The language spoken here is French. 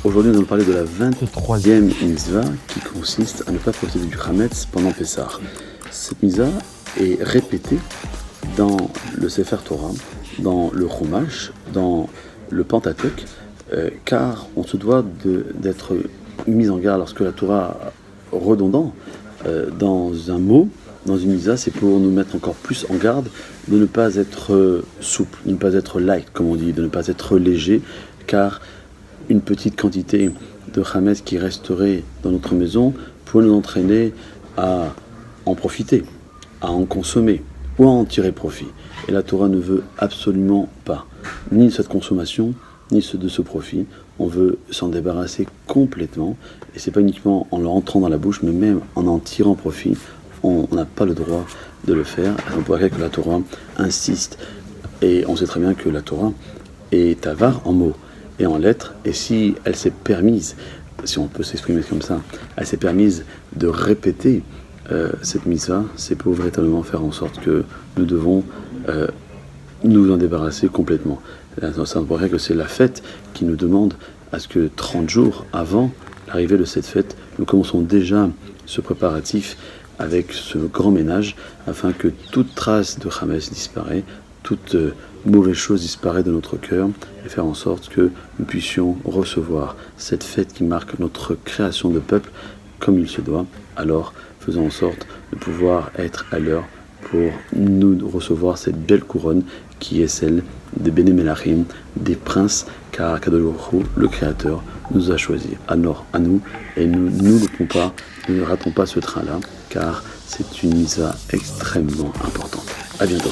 Aujourd'hui, nous allons parler de la 23e troisième. mitzvah qui consiste à ne pas profiter du Hametz pendant Pessah. Cette mitzvah est répétée dans le Sefer Torah, dans le Chumash, dans le Pentateuch, car on se doit d'être mis en garde lorsque la Torah redondant dans un mot, dans une mitzvah, c'est pour nous mettre encore plus en garde de ne pas être souple, de ne pas être light, comme on dit, de ne pas être léger, car une petite quantité de Hametz qui resterait dans notre maison pourrait nous entraîner à en profiter, à en consommer ou à en tirer profit. Et la Torah ne veut absolument pas, ni cette consommation, ni de ce profit. On veut s'en débarrasser complètement, et c'est pas uniquement en le rentrant dans la bouche, mais même en tirant profit. On n'a pas le droit de le faire. On pourrait que la Torah insiste, et on sait très bien que la Torah est avare en mots et en lettres, et si elle s'est permise, si on peut s'exprimer comme ça, elle s'est permise de répéter cette mitzvah, c'est pour véritablement faire en sorte que nous devons nous en débarrasser complètement. Ça pourrait que c'est la fête qui nous demande à ce que 30 jours avant l'arrivée de cette fête, nous commençons déjà ce préparatif avec ce grand ménage, afin que toute trace de Hametz disparaisse, toute mauvaise chose disparaît de notre cœur, et faire en sorte que nous puissions recevoir cette fête qui marque notre création de peuple comme il se doit. Alors faisons en sorte de pouvoir être à l'heure pour nous recevoir cette belle couronne qui est celle des Béné Melachim, des princes, car Akadosh Baruch Hu, le Créateur, nous a choisis. Alors à nous, et nous ne loupons pas, ne ratons pas ce train-là, car c'est une mitzvah extrêmement importante. À bientôt.